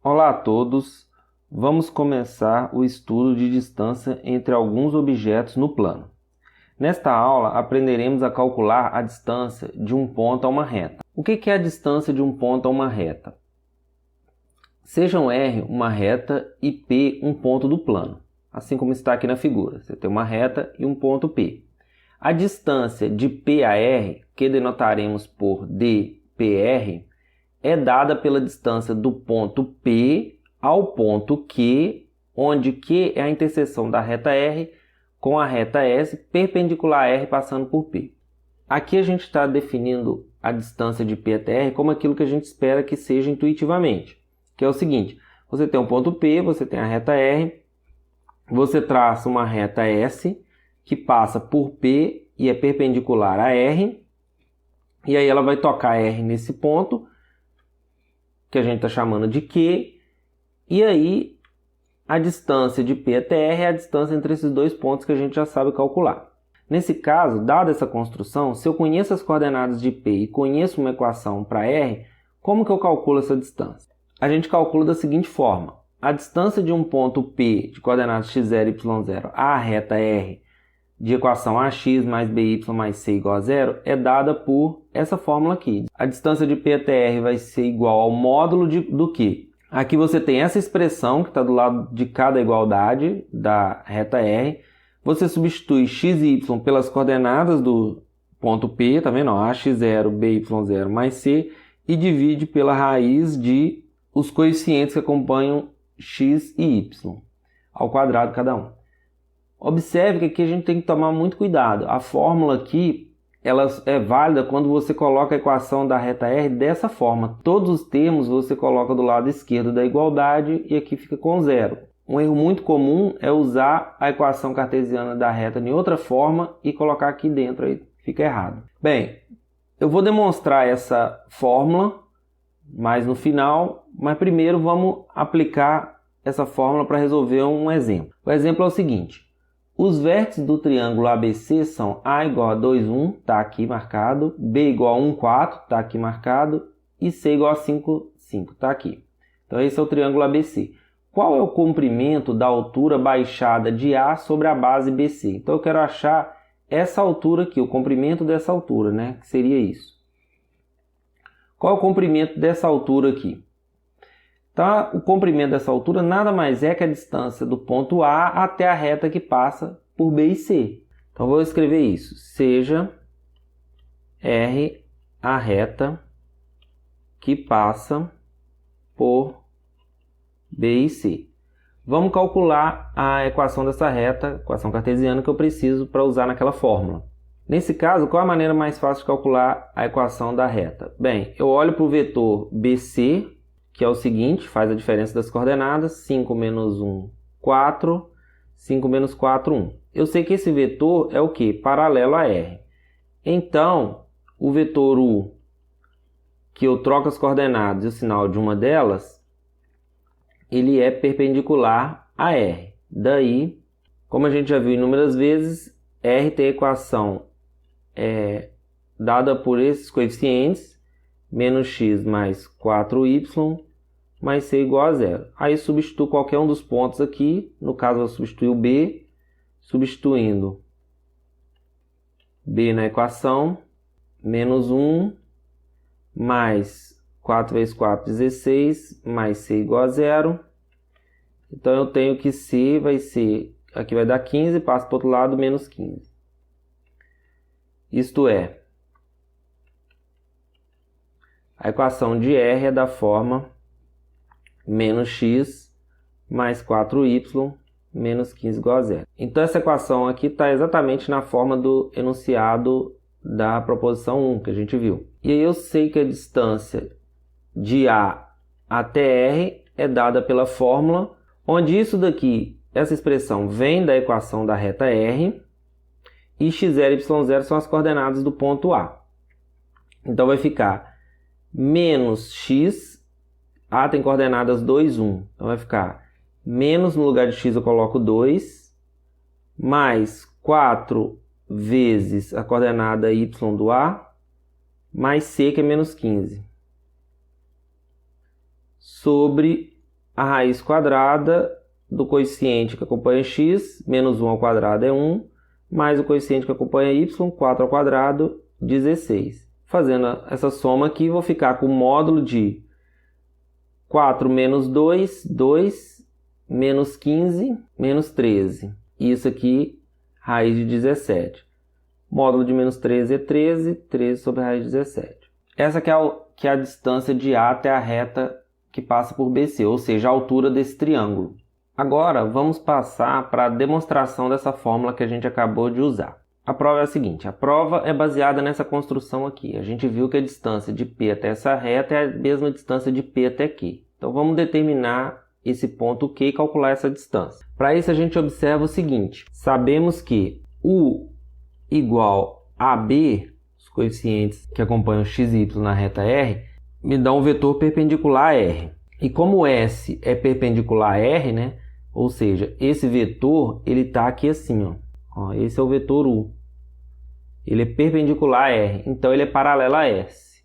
Olá a todos, vamos começar o estudo de distância entre alguns objetos no plano. Nesta aula, aprenderemos a calcular a distância de um ponto a uma reta. O que é a distância de um ponto a uma reta? Sejam R uma reta e P um ponto do plano, assim como está aqui na figura. Você tem uma reta e um ponto P. A distância de P a R, que denotaremos por dPr, é dada pela distância do ponto P ao ponto Q, onde Q é a interseção da reta R com a reta S, perpendicular a R passando por P. Aqui a gente está definindo a distância de P até R como aquilo que a gente espera que seja intuitivamente, que é o seguinte: você tem um ponto P, você tem a reta R, você traça uma reta S que passa por P e é perpendicular a R, e aí ela vai tocar R nesse ponto, que a gente está chamando de Q, e aí a distância de P até R é a distância entre esses dois pontos que a gente já sabe calcular. Nesse caso, dada essa construção, se eu conheço as coordenadas de P e conheço uma equação para R, como que eu calculo essa distância? A gente calcula da seguinte forma: a distância de um ponto P de coordenadas x0 e y0 à reta R de equação ax mais by mais c igual a zero é dada por essa fórmula aqui. A distância de P até R vai ser igual ao módulo do Q. Aqui você tem essa expressão que está do lado de cada igualdade da reta R. Você substitui x e y pelas coordenadas do ponto P, tá vendo? Ax0, by0 mais c, e divide pela raiz de os coeficientes que acompanham x e y, ao quadrado cada um. Observe que aqui a gente tem que tomar muito cuidado. A fórmula aqui ela é válida quando você coloca a equação da reta R dessa forma. Todos os termos você coloca do lado esquerdo da igualdade e aqui fica com zero. Um erro muito comum é usar a equação cartesiana da reta de outra forma e colocar aqui dentro, aí fica errado. Bem, eu vou demonstrar essa fórmula mais no final, mas primeiro vamos aplicar essa fórmula para resolver um exemplo. O exemplo é o seguinte: os vértices do triângulo ABC são A igual a 2, 1, está aqui marcado, B igual a 1, 4, está aqui marcado, e C igual a 5, 5, está aqui. Então esse é o triângulo ABC. Qual é o comprimento da altura baixada de A sobre a base BC? Então eu quero achar essa altura aqui, o comprimento dessa altura, né? Que seria isso. Qual é o comprimento dessa altura aqui? Então, o comprimento dessa altura nada mais é que a distância do ponto A até a reta que passa por B e C. Então, vou escrever isso. Seja R a reta que passa por B e C. Vamos calcular a equação dessa reta, equação cartesiana que eu preciso para usar naquela fórmula. Nesse caso, qual é a maneira mais fácil de calcular a equação da reta? Bem, eu olho para o vetor BC, que é o seguinte, faz a diferença das coordenadas, 5 menos 1, 4, 5 menos 4, 1. Eu sei que esse vetor é o quê? Paralelo a R. Então, o vetor U, que eu troco as coordenadas e o sinal de uma delas, ele é perpendicular a R. Daí, como a gente já viu inúmeras vezes, R tem a equação dada por esses coeficientes, menos x mais 4y mais c igual a zero. Aí substituo qualquer um dos pontos aqui, no caso eu substituir o B, substituindo B na equação, menos 1 mais 4 vezes 4, 16, mais c igual a zero. Então eu tenho que c vai ser, aqui vai dar 15, passa para o outro lado, menos 15. Isto é, a equação de R é da forma menos x mais 4y menos 15 igual a zero. Então essa equação aqui está exatamente na forma do enunciado da proposição 1 que a gente viu. E aí eu sei que a distância de A até R é dada pela fórmula, onde isso daqui, essa expressão vem da equação da reta R, e x0 e y0 são as coordenadas do ponto A. Então vai ficar menos x, A tem coordenadas 2, 1. Então vai ficar menos, no lugar de x eu coloco 2, mais 4 vezes a coordenada y do A, mais c, que é menos 15. Sobre a raiz quadrada do coeficiente que acompanha x, menos 1 ao quadrado é 1, mais o coeficiente que acompanha y, 4 ao quadrado, 16. Fazendo essa soma aqui, vou ficar com o módulo de 4 menos 2, 2, menos 15, menos 13. Isso aqui, raiz de 17. Módulo de menos 13 é 13, 13 sobre a raiz de 17. Essa que é a distância de A até a reta que passa por BC, ou seja, a altura desse triângulo. Agora, vamos passar para a demonstração dessa fórmula que a gente acabou de usar. A prova é a seguinte, a prova é baseada nessa construção aqui. A gente viu que a distância de P até essa reta é a mesma distância de P até Q. Então, vamos determinar esse ponto Q e calcular essa distância. Para isso, a gente observa o seguinte, sabemos que U igual a B, os coeficientes que acompanham x e y na reta R, me dá um vetor perpendicular a R. E como S é perpendicular a R, né? Ou seja, esse vetor ele está aqui assim, ó. Esse é o vetor U. Ele é perpendicular a R, então ele é paralelo a S.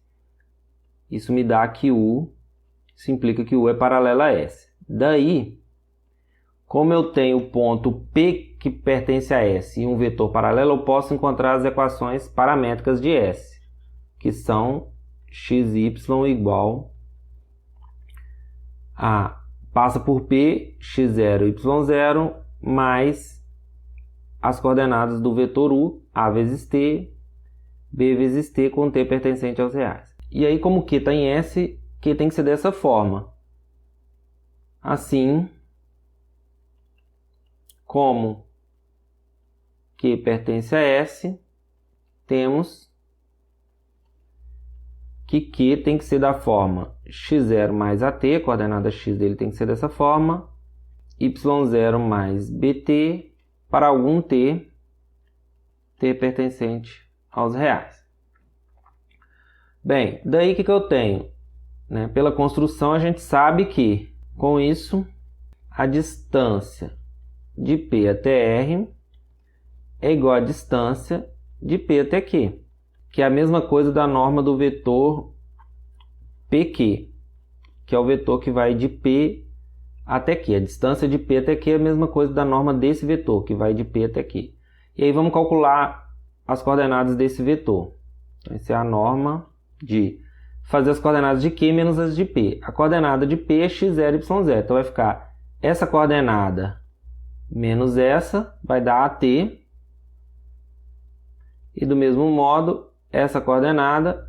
Isso me dá que U, isso implica que U é paralelo a S. Daí, como eu tenho o ponto P que pertence a S e um vetor paralelo, eu posso encontrar as equações paramétricas de S, que são xy igual a, passa por P, x0, y0, mais as coordenadas do vetor U, A vezes T, B vezes T, com T pertencente aos reais. E aí, como Q está em S, Q tem que ser dessa forma. Assim, como Q pertence a S, temos que Q tem que ser da forma x0 mais AT, a coordenada x dele tem que ser dessa forma, y0 mais BT, para algum T pertencente aos reais. Bem, daí o que eu tenho? Né? Pela construção, a gente sabe que, com isso, a distância de P até R é igual à distância de P até Q, que é a mesma coisa da norma do vetor PQ, que é o vetor que vai de P até Q. A distância de P até Q é a mesma coisa da norma desse vetor, que vai de P até Q. E aí vamos calcular as coordenadas desse vetor. Essa é a norma de fazer as coordenadas de Q menos as de P. A coordenada de P é x0, y0. Então vai ficar essa coordenada menos essa, vai dar AT. E do mesmo modo, essa coordenada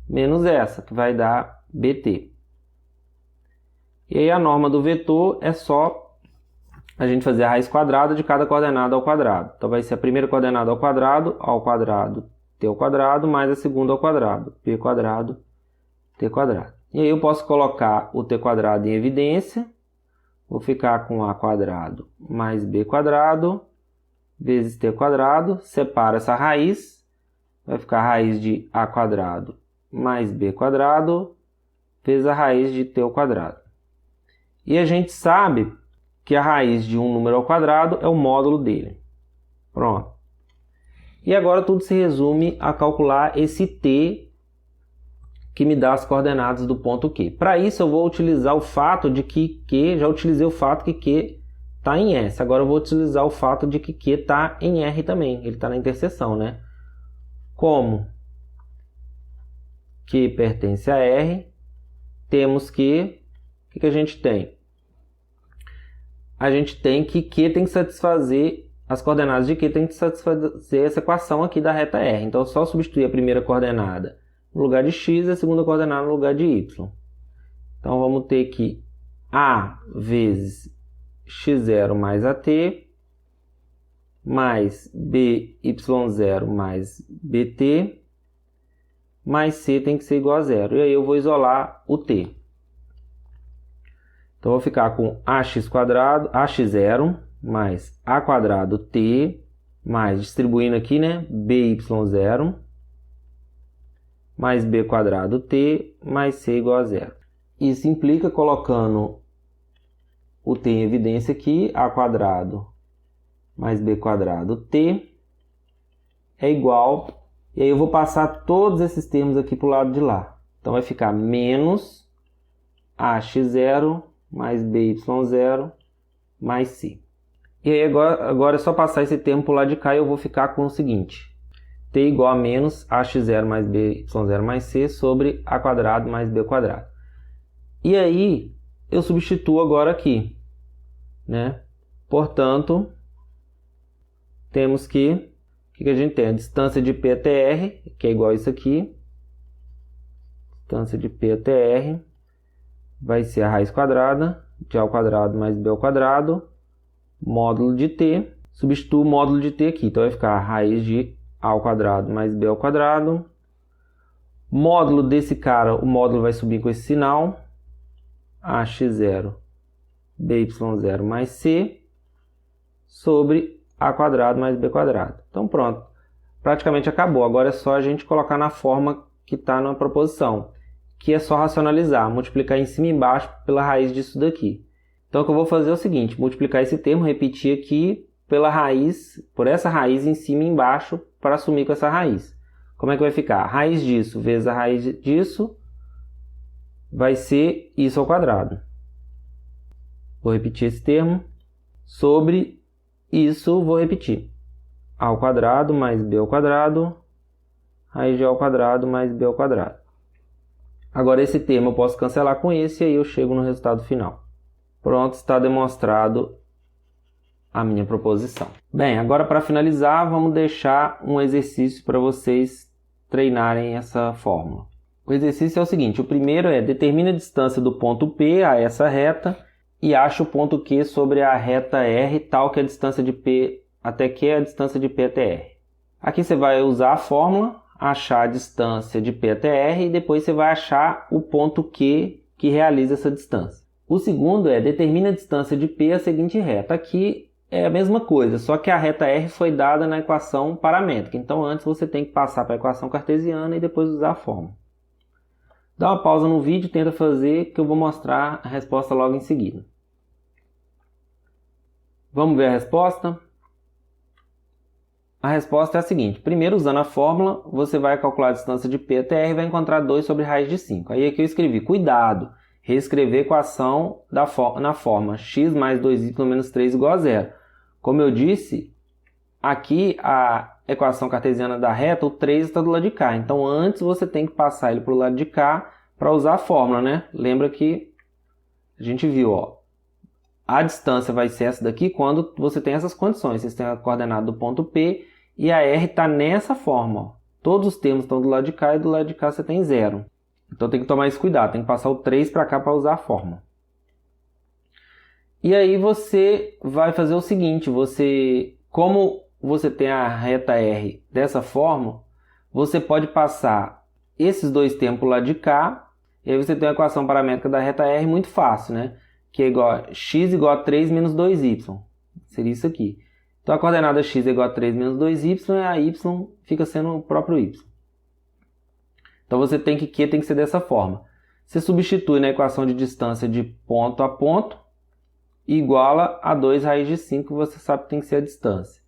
menos essa, que vai dar BT. E aí a norma do vetor é só a gente fazer a raiz quadrada de cada coordenada ao quadrado. Então vai ser a primeira coordenada ao quadrado, t ao quadrado, mais a segunda ao quadrado, p quadrado, t quadrado. E aí eu posso colocar o t quadrado em evidência. Vou ficar com a quadrado mais b quadrado vezes t quadrado. Separa essa raiz. Vai ficar a raiz de a quadrado mais b quadrado vezes a raiz de t ao quadrado. E a gente sabe que a raiz de um número ao quadrado é o módulo dele. Pronto. E agora tudo se resume a calcular esse t que me dá as coordenadas do ponto Q. Para isso eu vou utilizar o fato de que Q, já utilizei o fato que Q está em S. Agora eu vou utilizar o fato de que Q está em R também. Ele está na interseção, né? Como Q pertence a R, temos que... O que a gente tem? A gente tem que Q tem que satisfazer... As coordenadas de Q tem que satisfazer essa equação aqui da reta R. Então, é só substituir a primeira coordenada no lugar de x e a segunda coordenada no lugar de y. Então, vamos ter que A vezes x0 mais AT, mais BY0 mais BT, mais C tem que ser igual a zero. E aí eu vou isolar o T. Então, eu vou ficar com AX quadrado, AX0 mais A quadrado T, mais, distribuindo aqui, né, BY0, mais B quadrado T, mais C igual a zero. Isso implica, colocando o T em evidência aqui, A quadrado mais B quadrado T é igual, e aí eu vou passar todos esses termos aqui para o lado de lá. Então vai ficar menos AX0 mais BY0 mais C. E aí agora é só passar esse termo para o lado de cá e eu vou ficar com o seguinte. T igual a menos AX0 mais BY0 mais C sobre A quadrado mais B quadrado. E aí eu substituo agora aqui, né? Portanto, temos que, o que a gente tem? A distância de P até R, que é igual a isso aqui. Distância de P até R vai ser a raiz quadrada de A ao quadrado mais B ao quadrado, módulo de T. Substituo o módulo de T aqui, então vai ficar a raiz de A ao quadrado mais B ao quadrado. Módulo desse cara, o módulo vai subir com esse sinal. AX0, BY0 mais C sobre A quadrado mais B quadrado. Então pronto, praticamente acabou. Agora é só a gente colocar na forma que está na proposição, que é só racionalizar, multiplicar em cima e embaixo pela raiz disso daqui. Então o que eu vou fazer é o seguinte, multiplicar esse termo, repetir aqui pela raiz, por essa raiz em cima e embaixo para sumir com essa raiz. Como é que vai ficar? A raiz disso vezes a raiz disso vai ser isso ao quadrado. Vou repetir esse termo. Sobre isso, vou repetir. A ao quadrado mais B ao quadrado, raiz de A ao quadrado mais B ao quadrado. Agora esse termo eu posso cancelar com esse e aí eu chego no resultado final. Pronto, está demonstrado a minha proposição. Bem, agora para finalizar, vamos deixar um exercício para vocês treinarem essa fórmula. O exercício é o seguinte, o primeiro é determina a distância do ponto P a essa reta e acha o ponto Q sobre a reta R, tal que a distância de P até Q é a distância de P até R. Aqui você vai usar a fórmula, achar a distância de P até R e depois você vai achar o ponto Q que realiza essa distância. O segundo é determina a distância de P a seguinte reta. Aqui é a mesma coisa, só que a reta R foi dada na equação paramétrica. Então antes você tem que passar para a equação cartesiana e depois usar a fórmula. Dá uma pausa no vídeo e tenta fazer, que eu vou mostrar a resposta logo em seguida. Vamos ver a resposta? A resposta é a seguinte. Primeiro, usando a fórmula, você vai calcular a distância de P até R e vai encontrar 2 sobre raiz de 5. Aí aqui eu escrevi, cuidado, reescrever a equação na forma x mais 2y menos 3 igual a 0. Como eu disse, aqui a equação cartesiana da reta, o 3 está do lado de cá. Então, antes você tem que passar ele para o lado de cá para usar a fórmula, né? Lembra que a gente viu, ó, a distância vai ser essa daqui quando você tem essas condições. Vocês têm a coordenada do ponto P e a R está nessa forma. Ó. Todos os termos estão do lado de cá e do lado de cá você tem 0. Então, tem que tomar esse cuidado. Tem que passar o 3 para cá para usar a fórmula. E aí você vai fazer o seguinte, como você tem a reta R dessa forma, você pode passar esses dois termos para o lado de cá, e aí você tem a equação paramétrica da reta R muito fácil, né? Que é igual a x igual a 3 menos 2y. Seria isso aqui. Então a coordenada x é igual a 3 menos 2y, e a y fica sendo o próprio y. Então você tem que Q tem que ser dessa forma. Você substitui na equação de distância de ponto a ponto, e iguala a 2 raiz de 5, que você sabe que tem que ser a distância.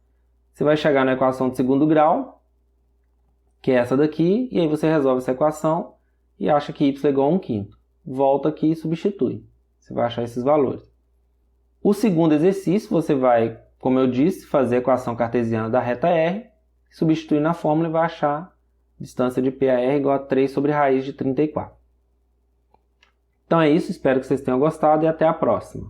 Você vai chegar na equação de segundo grau, que é essa daqui, e aí você resolve essa equação e acha que y é igual a 1/5. Volta aqui e substitui. Você vai achar esses valores. O segundo exercício, você vai, como eu disse, fazer a equação cartesiana da reta R, substituir na fórmula e vai achar a distância de P a R igual a 3 sobre raiz de 34. Então é isso, espero que vocês tenham gostado e até a próxima.